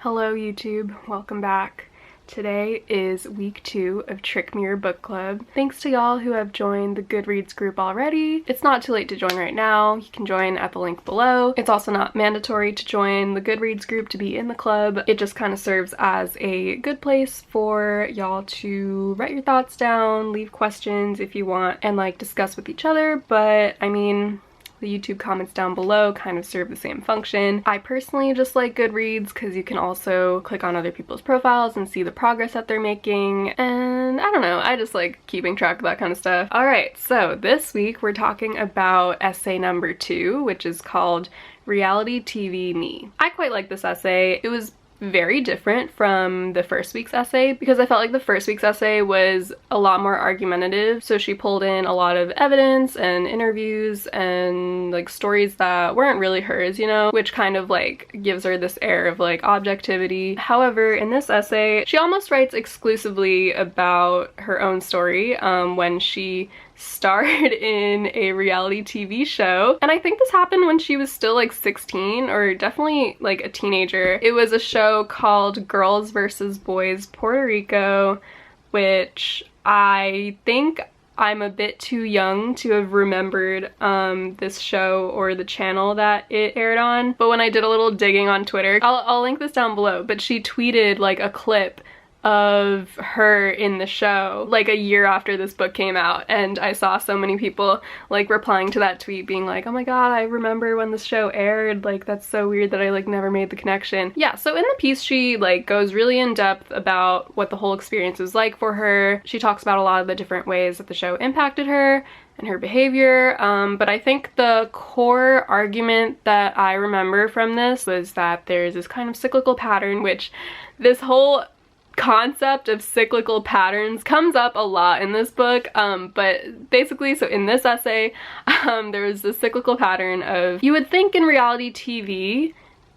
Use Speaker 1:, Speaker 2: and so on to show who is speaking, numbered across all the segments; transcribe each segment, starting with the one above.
Speaker 1: Hello YouTube, welcome back. Today is week 2 of tRicK MiRRor book club. Thanks to y'all who have joined the Goodreads group already. It's not too late to join right now. You can join at the link below. It's also not mandatory to join the Goodreads group to be in the club. It just kind of serves as a good place for y'all to write your thoughts down, leave questions if you want, and like discuss with each other. But I mean, the YouTube comments down below kind of serve the same function. I personally just like Goodreads because you can also click on other people's profiles and see the progress that they're making, and I don't know, I just like keeping track of that kind of stuff. Alright, so this week we're talking about essay number 2, which is called Reality TV Me. I quite like this essay. It was very different from the first week's essay because I felt like the first week's essay was a lot more argumentative. So she pulled in a lot of evidence and interviews and like stories that weren't really hers, you know, which kind of like gives her this air of like objectivity. However, in this essay, she almost writes exclusively about her own story when she starred in a reality TV show, and I think this happened when she was still like 16 or definitely like a teenager. It was a show called Girls vs. Boys Puerto Rico, which I think I'm a bit too young to have remembered this show or the channel that it aired on, but when I did a little digging on Twitter, I'll link this down below, but she tweeted like a clip of her in the show like a year after this book came out, and I saw so many people like replying to that tweet being like, oh my god, I remember when this show aired, like that's so weird that I like never made the connection. Yeah, so in the piece she like goes really in depth about what the whole experience was like for her. She talks about a lot of the different ways that the show impacted her and her behavior, but I think the core argument that I remember from this was that there's this kind of cyclical pattern, which this whole concept of cyclical patterns comes up a lot in this book, but basically, so in this essay, there's this cyclical pattern of, you would think in reality TV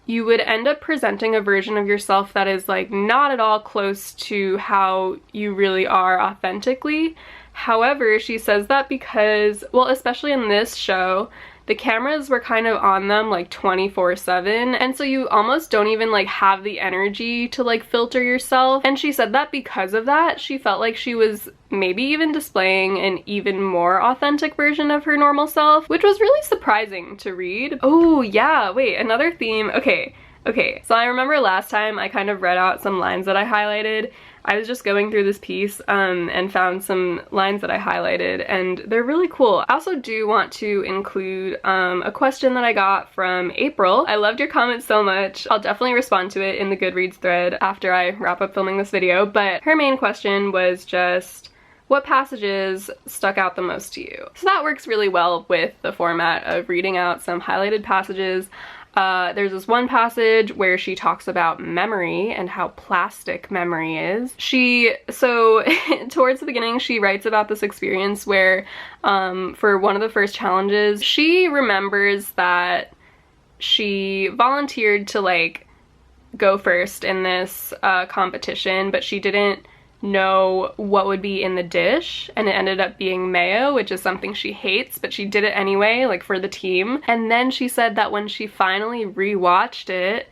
Speaker 1: you would end up presenting a version of yourself that is like not at all close to how you really are authentically. However, she says that because, well, especially in this show, the cameras were kind of on them like 24/7, and so you almost don't even like have the energy to like filter yourself. And she said that because of that, she felt like she was maybe even displaying an even more authentic version of her normal self, which was really surprising to read. Oh yeah, wait, another theme. Okay, so I remember last time I kind of read out some lines that I highlighted. I was just going through this piece and found some lines that I highlighted, and they're really cool. I also do want to include a question that I got from April. I loved your comment so much. I'll definitely respond to it in the Goodreads thread after I wrap up filming this video, but her main question was just, what passages stuck out the most to you? So that works really well with the format of reading out some highlighted passages. There's this one passage where she talks about memory and how plastic memory is. So towards the beginning, she writes about this experience where, for one of the first challenges, she remembers that she volunteered to like go first in this competition, but she didn't know what would be in the dish, and it ended up being mayo, which is something she hates, but she did it anyway, like for the team. And then she said that when she finally rewatched it,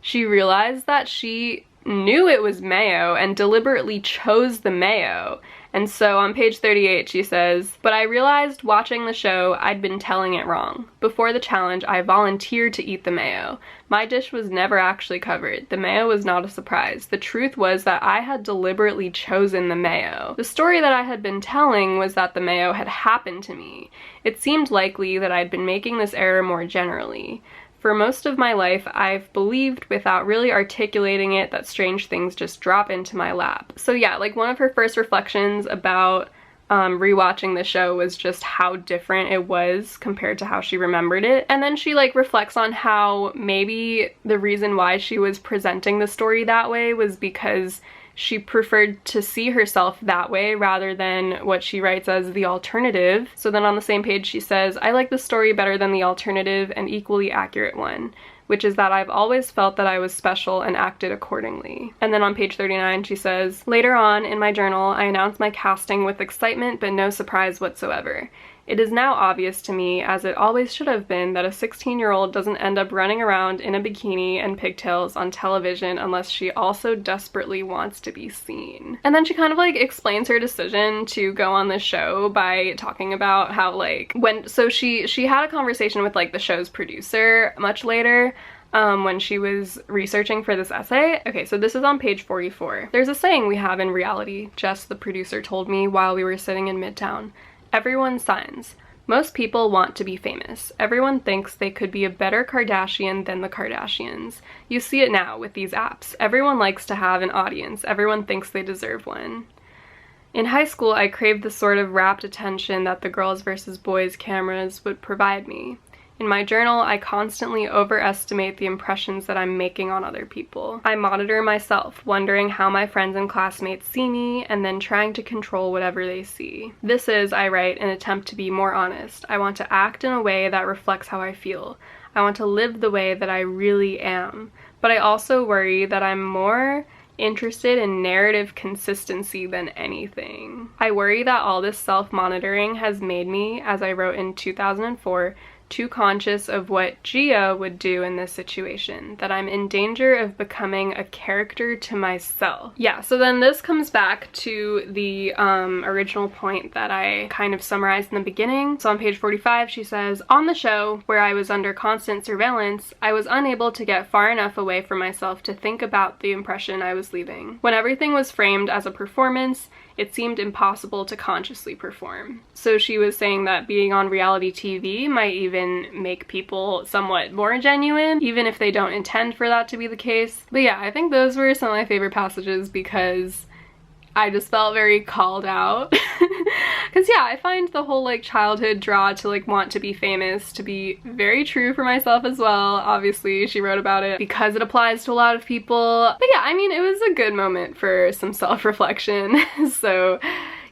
Speaker 1: she realized that she knew it was mayo and deliberately chose the mayo. And so on page 38 she says, but I realized watching the show I'd been telling it wrong. Before the challenge I volunteered to eat the mayo. My dish was never actually covered. The mayo was not a surprise. The truth was that I had deliberately chosen the mayo. The story that I had been telling was that the mayo had happened to me. It seemed likely that I'd been making this error more generally. For most of my life, I've believed without really articulating it that strange things just drop into my lap. So yeah, like one of her first reflections about rewatching the show was just how different it was compared to how she remembered it. And then she like reflects on how maybe the reason why she was presenting the story that way was because she preferred to see herself that way rather than what she writes as the alternative. So then on the same page she says, I like the story better than the alternative and equally accurate one, which is that I've always felt that I was special and acted accordingly. And then on page 39 she says, later on in my journal I announced my casting with excitement but no surprise whatsoever. It is now obvious to me, as it always should have been, that a 16-year-old doesn't end up running around in a bikini and pigtails on television unless she also desperately wants to be seen. And then she kind of like explains her decision to go on this show by talking about how like she had a conversation with like the show's producer much later when she was researching for this essay. Okay, so this is on page 44. There's a saying we have in reality, Jess, the producer, told me while we were sitting in Midtown. Everyone signs. Most people want to be famous. Everyone thinks they could be a better Kardashian than the Kardashians. You see it now with these apps. Everyone likes to have an audience. Everyone thinks they deserve one. In high school, I craved the sort of rapt attention that the girls versus boys cameras would provide me. In my journal, I constantly overestimate the impressions that I'm making on other people. I monitor myself, wondering how my friends and classmates see me, and then trying to control whatever they see. This is, I write, an attempt to be more honest. I want to act in a way that reflects how I feel. I want to live the way that I really am. But I also worry that I'm more interested in narrative consistency than anything. I worry that all this self-monitoring has made me, as I wrote in 2004, too conscious of what Gia would do in this situation, that I'm in danger of becoming a character to myself. Yeah, so then this comes back to the original point that I kind of summarized in the beginning. So on page 45, she says, on the show, where I was under constant surveillance, I was unable to get far enough away from myself to think about the impression I was leaving. When everything was framed as a performance, it seemed impossible to consciously perform. So she was saying that being on reality TV might even make people somewhat more genuine, even if they don't intend for that to be the case. But yeah, I think those were some of my favorite passages because I just felt very called out. Because yeah, I find the whole like childhood draw to like want to be famous to be very true for myself as well. Obviously she wrote about it because it applies to a lot of people. But yeah, I mean, it was a good moment for some self-reflection. So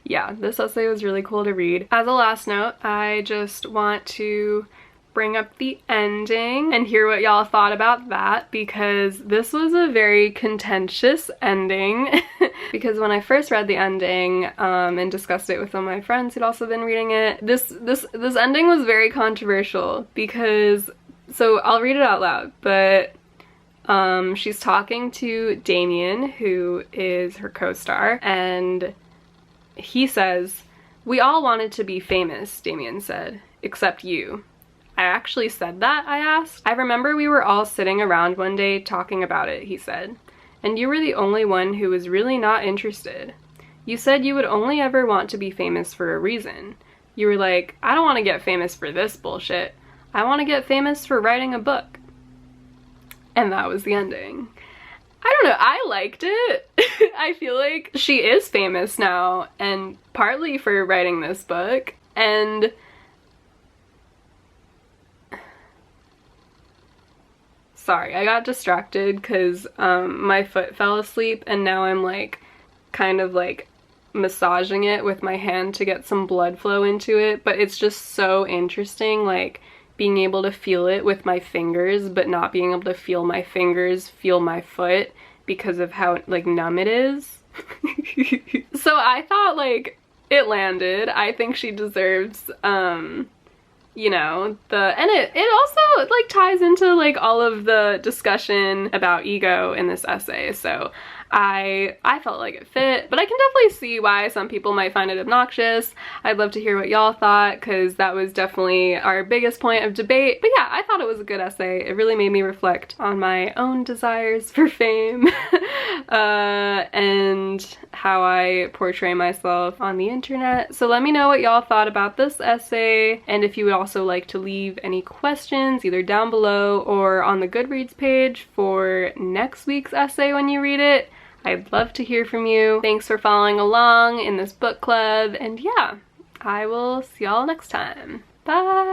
Speaker 1: yeah, this essay was really cool to read. As a last note, I just want to bring up the ending and hear what y'all thought about that, because this was a very contentious ending. Because when I first read the ending and discussed it with some of my friends who'd also been reading it, this ending was very controversial because, so I'll read it out loud, but she's talking to Damien, who is her co-star, and he says, "We all wanted to be famous," Damien said, "except you." "I actually said that?" I asked. "I remember we were all sitting around one day talking about it," he said. "And you were the only one who was really not interested. You said you would only ever want to be famous for a reason. You were like, I don't want to get famous for this bullshit. I want to get famous for writing a book." And that was the ending. I don't know, I liked it. I feel like she is famous now, and partly for writing this book, and sorry, I got distracted because my foot fell asleep and now I'm like kind of like massaging it with my hand to get some blood flow into it, but it's just so interesting like being able to feel it with my fingers but not being able to feel my fingers feel my foot because of how like numb it is. So I thought like it landed. I think she deserves you know, and it also like ties into like all of the discussion about ego in this essay, so I felt like it fit, but I can definitely see why some people might find it obnoxious. I'd love to hear what y'all thought, because that was definitely our biggest point of debate. But yeah, I thought it was a good essay. It really made me reflect on my own desires for fame and how I portray myself on the internet. So let me know what y'all thought about this essay, and if you would also like to leave any questions either down below or on the Goodreads page for next week's essay when you read it. I'd love to hear from you. Thanks for following along in this book club, and yeah, I will see y'all next time. Bye!